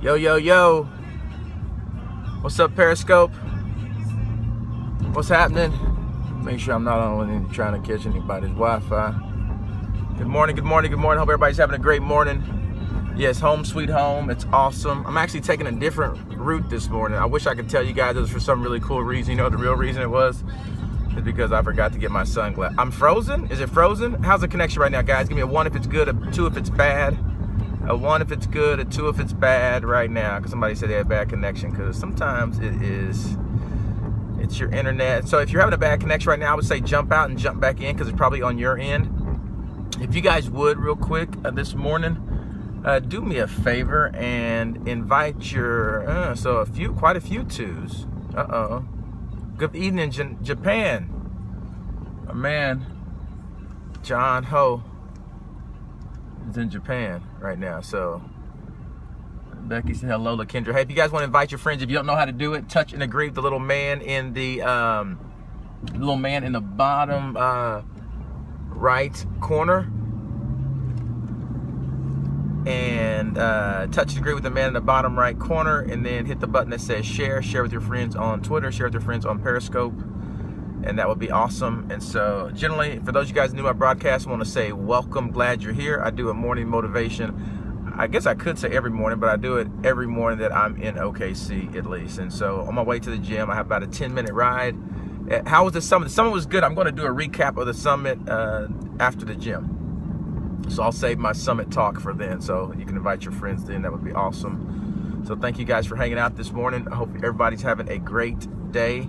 Yo, yo, yo. What's up, Periscope? What's happening? Make sure I'm not on trying to catch anybody's Wi-Fi. Good morning, good morning, good morning. Hope everybody's having a great morning. Yes, home sweet home. It's awesome. I'm actually taking a different route this morning. I wish I could tell you guys it was for some really cool reason. You know what the real reason it was? It's because I forgot to get my sunglasses. I'm frozen? Is it frozen? How's the connection right now, guys? Give me a 1 if it's good, a 2 if it's bad. A 1 if it's good, a 2 if it's bad right now, because somebody said they had bad connection, because sometimes it's your internet. So if you're having a bad connection right now, I would say jump out and jump back in, because it's probably on your end. If you guys would, real quick, this morning, do me a favor and invite your, quite a few twos. Good evening, Japan. My man, John Ho, is in Japan right now. So Becky said hello to Kendra. Hey, if you guys want to invite your friends, if you don't know how to do it, touch and agree with the little man in the bottom right corner, and touch and agree with the man in the bottom right corner, and then hit the button that says share with your friends on Twitter, share with your friends on Periscope, and that would be awesome. And so generally, for those of you guys who knew my broadcast, I want to say welcome, glad you're here. I do a morning motivation. I guess I could say every morning, but I do it every morning that I'm in OKC at least. And so on my way to the gym, I have about a 10-minute ride. How was the summit? The summit was good. I'm going to do a recap of the summit after the gym. So I'll save my summit talk for then, so you can invite your friends then. That would be awesome. So thank you guys for hanging out this morning. I hope everybody's having a great day.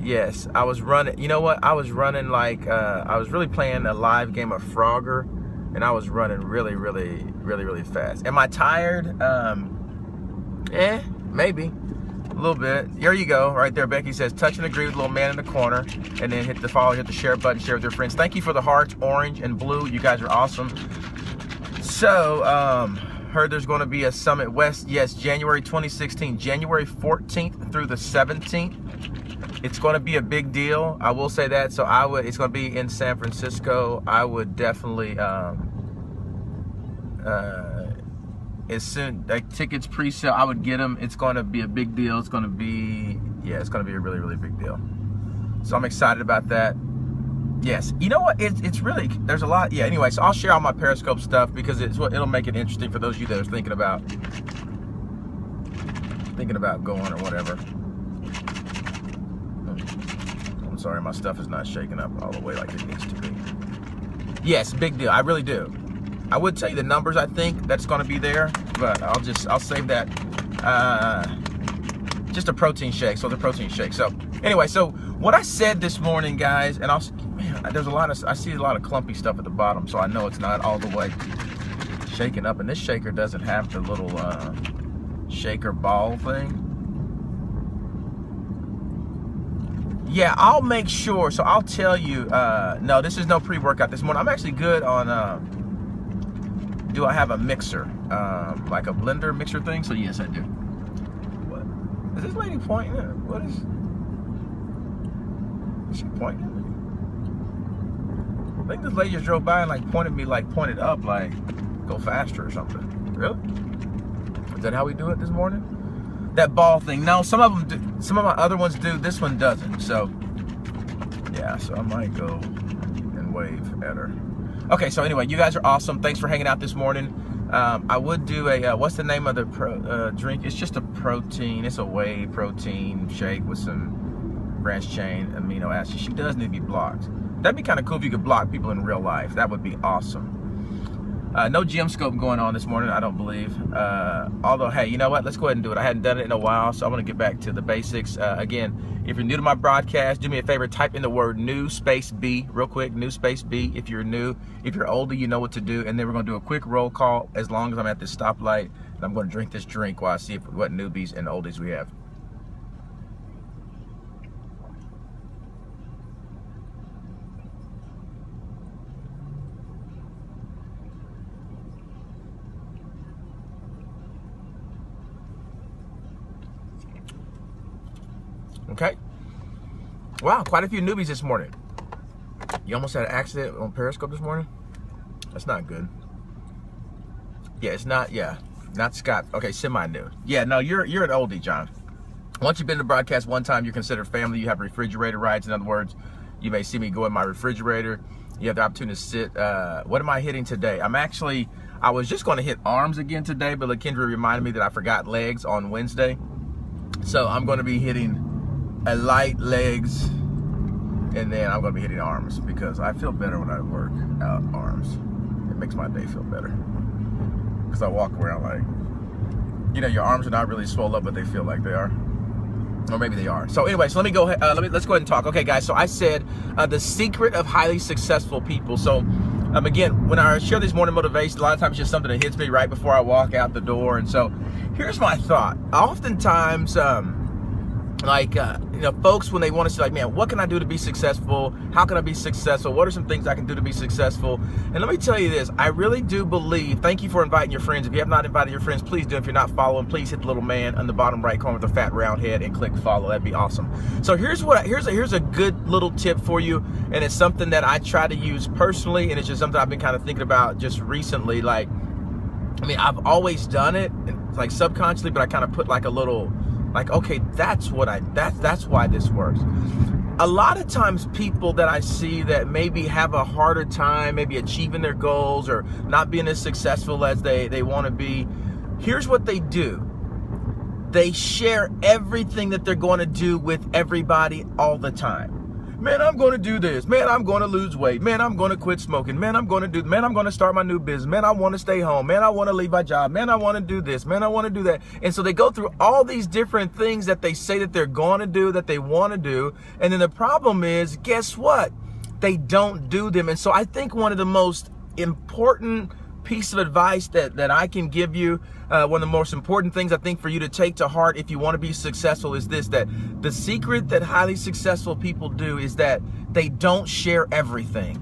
Yes, I was running. You know what? I was running like I was really playing a live game of Frogger, and I was running really fast. Am I tired? Maybe a little bit. There you go, right there. Becky says touch and agree with the little man in the corner, and then hit the follow, hit the share button, share with your friends. Thank you for the hearts, orange and blue. You guys are awesome. So heard there's going to be a Summit West. Yes, January 2016, January 14th through the 17th. It's going to be a big deal. I will say that. So it's going to be in San Francisco. I would definitely, as soon, like tickets pre-sale, I would get them. It's going to be a big deal. It's going to be, it's going to be a really big deal. So I'm excited about that. Yes. You know what? It's really, there's a lot. Yeah. Anyway, so I'll share all my Periscope stuff, because it'll make it interesting for those of you that are thinking about going or whatever. I'm sorry, my stuff is not shaking up all the way like it needs to be. Yes, big deal. I really do. I would tell you the numbers I think that's going to be there, but I'll save that. Just a protein shake. So the protein shake. So anyway, so what I said this morning, guys, and I see a lot of clumpy stuff at the bottom, so I know it's not all the way shaken up. And this shaker doesn't have the little shaker ball thing. Yeah, I'll make sure. So I'll tell you. No, this is no pre-workout this morning. I'm actually good on. Do I have a mixer, like a blender mixer thing? So yes, I do. What is this lady pointing at? What is she pointing at me? I think this lady just drove by and like pointed up, like go faster or something. Really? Is that how we do it this morning? That ball thing. No, some of them do. Some of my other ones do. This one doesn't. So yeah, so I might go and wave at her. Okay, so anyway, you guys are awesome. Thanks for hanging out this morning. I would do a what's the name of the drink? It's just a protein. It's a whey protein shake with some branched chain amino acids. She does need to be blocked. That'd be kind of cool if you could block people in real life. That would be awesome. No gym scope going on this morning, I don't believe. Although, hey, you know what? Let's go ahead and do it. I hadn't done it in a while, so I want to get back to the basics. Again, if you're new to my broadcast, do me a favor, type in the word new space B real quick, new space B if you're new. If you're older, you know what to do. And then we're going to do a quick roll call as long as I'm at this stoplight. And I'm going to drink this drink while I see what newbies and oldies we have. Okay. Wow, quite a few newbies this morning. You almost had an accident on Periscope this morning? That's not good. Yeah, it's not, yeah. Not Scott. Okay, semi-new. Yeah, no, you're an oldie, John. Once you've been to broadcast one time, you're considered family. You have refrigerator rights. In other words, you may see me go in my refrigerator. You have the opportunity to sit. What am I hitting today? I was just going to hit arms again today, but LaKendra reminded me that I forgot legs on Wednesday. So I'm going to be hitting a light legs, and then I'm going to be hitting arms because I feel better when I work out arms. It makes my day feel better because I walk around like, your arms are not really swollen up, but they feel like they are. Or maybe they are. So anyway, so let me go ahead. Let's go ahead and talk. Okay, guys. So I said the secret of highly successful people. So again, when I share these morning motivations, a lot of times it's just something that hits me right before I walk out the door. And so here's my thought. Oftentimes, folks, when they want to say, like, man, what can I do to be successful? How can I be successful? What are some things I can do to be successful? And let me tell you this, I really do believe, thank you for inviting your friends. If you have not invited your friends, please do. If you're not following, please hit the little man on the bottom right corner with a fat round head and click follow. That'd be awesome. So here's a good little tip for you. And it's something that I try to use personally. And it's just something I've been kind of thinking about just recently. I've always done it, like subconsciously, but I kind of put like a little, like, okay, that's why this works. A lot of times people that I see that maybe have a harder time maybe achieving their goals or not being as successful as they want to be, here's what they do. They share everything that they're going to do with everybody all the time. Man, I'm going to do this. Man, I'm going to lose weight. Man, I'm going to quit smoking. Man, I'm going to start my new business. Man, I want to stay home. Man, I want to leave my job. Man, I want to do this. Man, I want to do that. And so they go through all these different things that they say that they're going to do, that they want to do. And then the problem is, guess what? They don't do them. And so I think one of the most important piece of advice that I can give you, one of the most important things I think for you to take to heart if you want to be successful is this, that the secret that highly successful people do is that they don't share everything.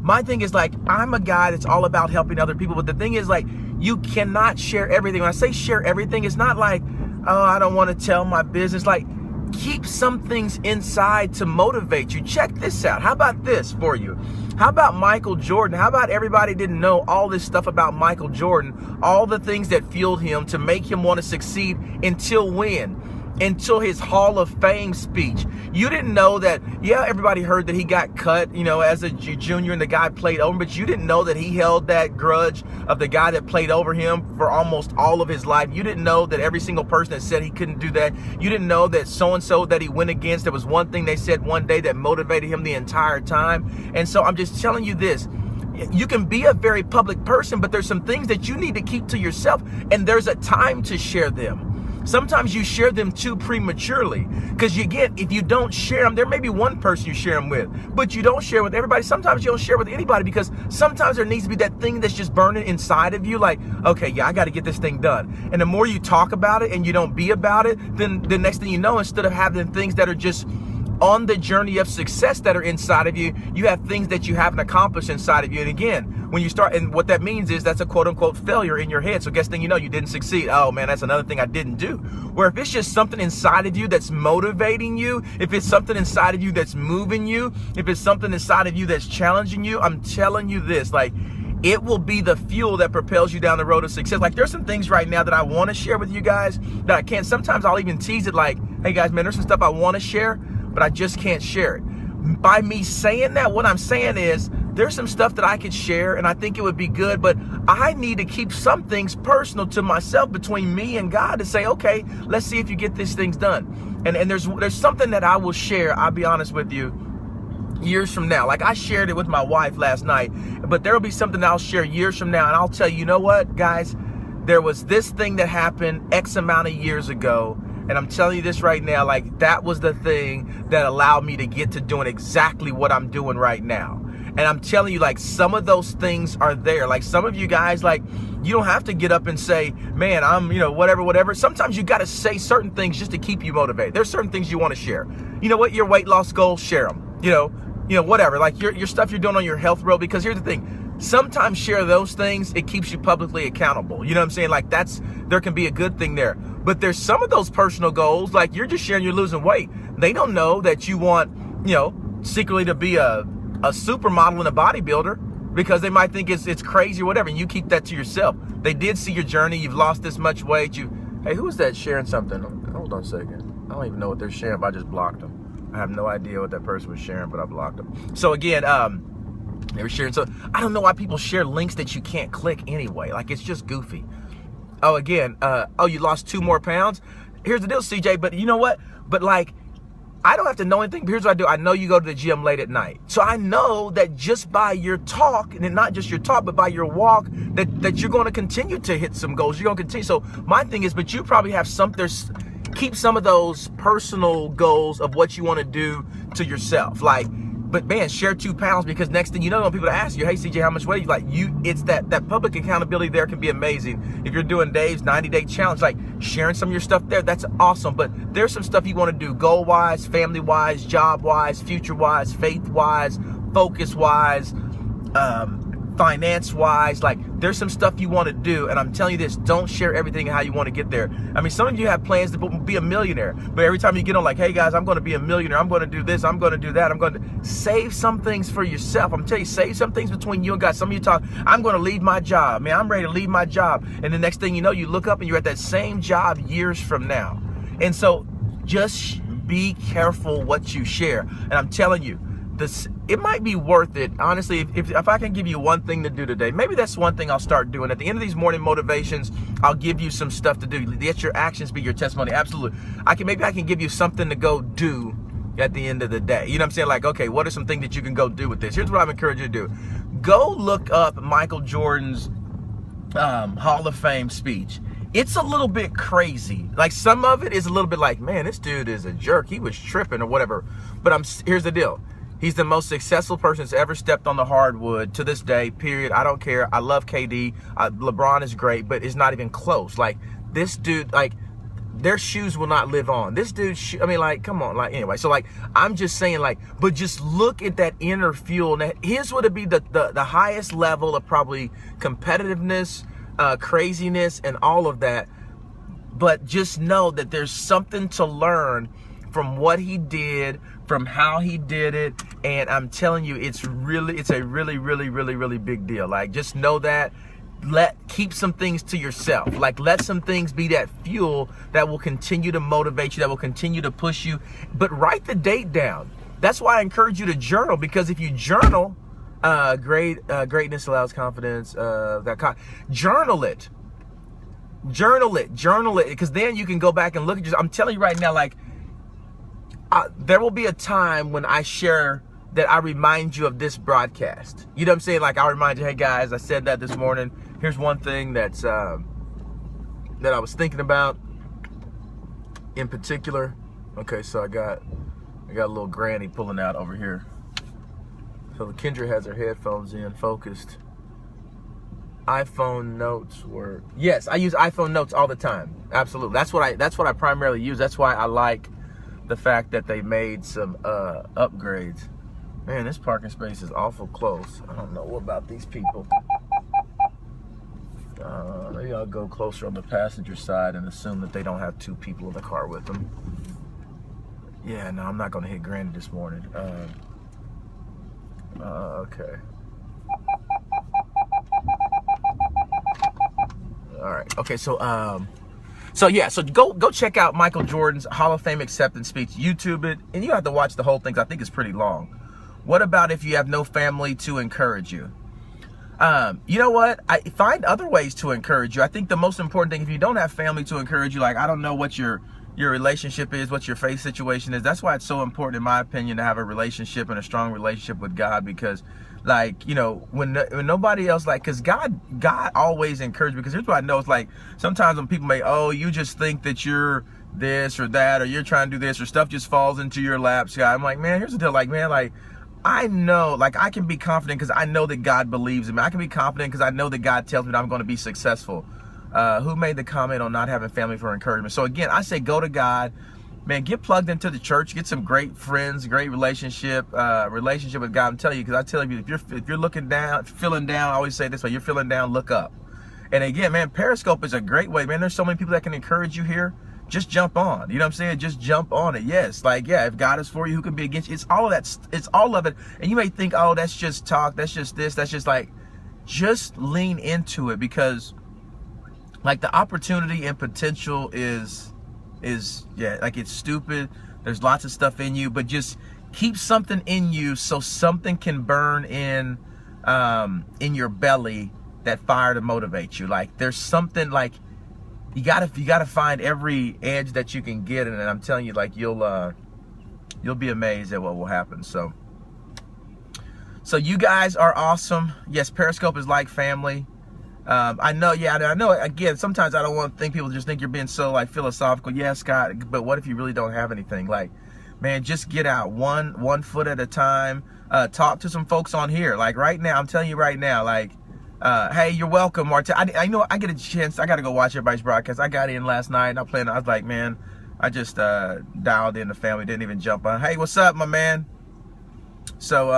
My thing is, like, I'm a guy that's all about helping other people, but the thing is, like, you cannot share everything. When I say share everything, it's not like, oh, I don't want to tell my business. Like, keep some things inside to motivate you. Check this out. How about this for you? How about Michael Jordan? How about everybody didn't know all this stuff about Michael Jordan, all the things that fueled him to make him want to succeed until when? Until his Hall of Fame speech. You didn't know that, yeah, everybody heard that he got cut, as a junior and the guy played over him, but you didn't know that he held that grudge of the guy that played over him for almost all of his life. You didn't know that every single person that said he couldn't do that. You didn't know that so-and-so that he went against, there was one thing they said one day that motivated him the entire time. And so I'm just telling you this. You can be a very public person, but there's some things that you need to keep to yourself, and there's a time to share them. Sometimes you share them too prematurely because if you don't share them, there may be one person you share them with, but you don't share with everybody. Sometimes you don't share with anybody because sometimes there needs to be that thing that's just burning inside of you. Like, okay, yeah, I got to get this thing done. And the more you talk about it and you don't be about it, then the next thing you know, instead of having things that are just on the journey of success that are inside of you, you have things that you haven't accomplished inside of you. And again, when you start, and what that means is that's a quote unquote failure in your head. So guess thing you know, you didn't succeed. Oh man, that's another thing I didn't do. Where if it's just something inside of you that's motivating you, if it's something inside of you that's moving you, if it's something inside of you that's challenging you, I'm telling you this, like, it will be the fuel that propels you down the road of success. Like, there's some things right now that I want to share with you guys that I can't. Sometimes I'll even tease it like, hey guys, man, there's some stuff I want to share, but I just can't share it. By me saying that, what I'm saying is there's some stuff that I could share and I think it would be good, but I need to keep some things personal to myself between me and God to say, okay, let's see if you get these things done. And there's something that I will share, I'll be honest with you, years from now. Like, I shared it with my wife last night, but there will be something I'll share years from now, and I'll tell you know what, guys, there was this thing that happened X amount of years ago, and I'm telling you this right now, like, that was the thing that allowed me to get to doing exactly what I'm doing right now. And I'm telling you, like, some of those things are there. Like, some of you guys, like, you don't have to get up and say, man, I'm, whatever. Sometimes you got to say certain things just to keep you motivated. There's certain things you want to share. You know what? Your weight loss goals, share them. Whatever. Like, your stuff you're doing on your health road. Because here's the thing. Sometimes share those things. It keeps you publicly accountable. You know what I'm saying? Like, there can be a good thing there. But there's some of those personal goals, like, you're just sharing you're losing weight. They don't know that you want, secretly to be a supermodel and a bodybuilder. because they might think it's crazy or whatever, and you keep that to yourself. They did see your journey. You've lost this much weight. Hey, who is that sharing something? Hold on a second. I don't even know what they're sharing, but I just blocked them. I have no idea what that person was sharing, but I blocked them. So again, they were sharing. So I don't know why people share links that you can't click anyway. Like, it's just goofy. Oh, again, you lost 2 more pounds? Here's the deal, CJ, but you know what? But like, I don't have to know anything. Here's what I do. I know you go to the gym late at night. So I know that just by your talk, and not just your talk, but by your walk, that you're going to continue to hit some goals. You're going to continue. So my thing is, but you probably have keep some of those personal goals of what you want to do to yourself. Like, but man, share 2 pounds, because next thing you know, people ask you, hey CJ, how much weight? It's that public accountability there can be amazing. If you're doing Dave's 90-day challenge, like sharing some of your stuff there, that's awesome. But there's some stuff you want to do goal-wise, family-wise, job-wise, future-wise, faith-wise, focus-wise, finance-wise. Like, there's some stuff you want to do, and I'm telling you this, don't share everything how you want to get there. I mean, some of you have plans to be a millionaire, but every time you get on, like, hey guys, I'm going to be a millionaire, I'm going to do this, I'm going to do that, I'm going to save some things for yourself. I'm telling you, save some things between you and God. Some of you talk, I'm going to leave my job, man, I'm ready to leave my job, and the next thing you know, you look up and you're at that same job years from now. And so just be careful what you share. And I'm telling you, it might be worth it, honestly, if I can give you one thing to do today. Maybe that's one thing I'll start doing. At the end of these morning motivations, I'll give you some stuff to do. Let your actions be your testimony. Absolutely. Maybe I can give you something to go do at the end of the day. You know what I'm saying? Like, okay, what are some things that you can go do with this? Here's what I'm encouraging you to do. Go look up Michael Jordan's Hall of Fame speech. It's a little bit crazy. Like, some of it is a little bit like, man, this dude is a jerk. He was tripping or whatever. But here's the deal. He's the most successful person that's ever stepped on the hardwood to this day, period. I don't care. I love KD. LeBron is great, but it's not even close. Like, this dude, like, their shoes will not live on. This dude, I mean, like, come on. Like, anyway, so, like, I'm just saying, like, but just look at that inner fuel. Now, his would be the highest level of probably competitiveness, craziness, and all of that. But just know that there's something to learn from what he did, from how he did it, and I'm telling you, it's a really big deal. Like, just know that. Keep some things to yourself. Like, let some things be that fuel that will continue to motivate you, that will continue to push you. But write the date down. That's why I encourage you to journal, because if you journal, greatness allows confidence. Journal it, because then you can go back and look at I'm telling you right now, like, there will be a time when I share that I remind you of this broadcast. You know what I'm saying? Like, I'll remind you, hey guys, I said that this morning. Here's one thing that's that I was thinking about in particular. Okay, so I got a little granny pulling out over here. So Kendra has her headphones in, focused. iPhone notes work. Yes, I use iPhone notes all the time. Absolutely. That's what I primarily use. That's why I like the fact that they made some upgrades. Man, this parking space is awful close. I don't know about these people. Maybe I'll go closer on the passenger side and assume that they don't have 2 people in the car with them. Yeah, no, I'm not going to hit Granny this morning. Okay. All right. Okay, so go check out Michael Jordan's Hall of Fame acceptance speech. YouTube it, and you have to watch the whole thing. I think it's pretty long. What about if you have no family to encourage you? You know what? I find other ways to encourage you. I think the most important thing, if you don't have family to encourage you, like, I don't know what your relationship is, what your faith situation is. That's why it's so important, in my opinion, to have a relationship and a strong relationship with God, because, like, you know, when nobody else, like, because God always encourages, because here's what I know, it's like, sometimes when people may, oh, you just think that you're this or that, or you're trying to do this, or stuff just falls into your lap, Scott. I'm like, man, here's the deal, like, man, like, I know, like, I can be confident because I know that God believes in me. I can be confident because I know that God tells me that I'm going to be successful. Who made the comment on not having family for encouragement? So again, I say go to God, man. Get plugged into the church. Get some great friends, great relationship with God. I'm telling you, because I tell you, if you're looking down, feeling down, I always say this way: you're feeling down, look up. And again, man, Periscope is a great way, man. There's so many people that can encourage you here. just jump on. You know what I'm saying? Just jump on it. Yes, like, yeah, if God is for you, who can be against you? It's all of that. It's all of it. And you may think, oh, that's just talk. That's just this. That's just like, just lean into it, because like the opportunity and potential is yeah, like, it's stupid. There's lots of stuff in you, but just keep something in you so something can burn in your belly, that fire to motivate you. Like, there's something, like, you gotta find every edge that you can get, and I'm telling you, like, you'll be amazed at what will happen. So you guys are awesome. Yes, Periscope is like family. I know, yeah, I know. Again, sometimes I don't want to think people just think you're being so like philosophical. Yeah, Scott, but what if you really don't have anything? Like, man, just get out one foot at a time. Talk to some folks on here. Like right now, I'm telling you right now, like, hey, you're welcome, Martin. I know I get a chance. I got to go watch everybody's broadcast. I got in last night and I was like, man, I just dialed in the family, didn't even jump on. Hey, what's up, my man? So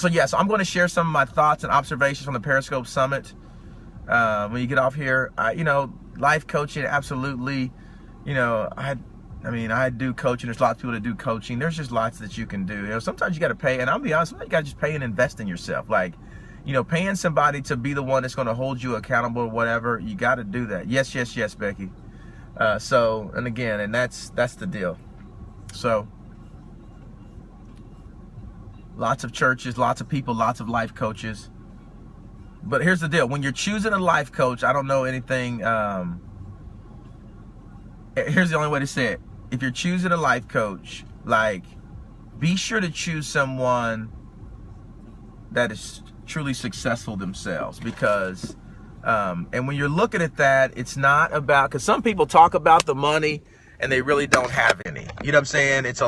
yeah, so I'm going to share some of my thoughts and observations from the Periscope Summit. When you get off here, you know, life coaching, absolutely. You know, I do coaching. There's lots of people that do coaching. There's just lots that you can do. You know, sometimes you got to pay, and I'll be honest, sometimes you got to just pay and invest in yourself. Like, you know, paying somebody to be the one that's going to hold you accountable or whatever, you got to do that. Yes, yes, yes, Becky. So, and again, and that's the deal. So, lots of churches, lots of people, lots of life coaches. But here's the deal. When you're choosing a life coach, I don't know anything. Here's the only way to say it. If you're choosing a life coach, like, be sure to choose someone that is truly successful themselves, because and when you're looking at that, it's not about, because some people talk about the money and they really don't have any. You know what I'm saying? It's a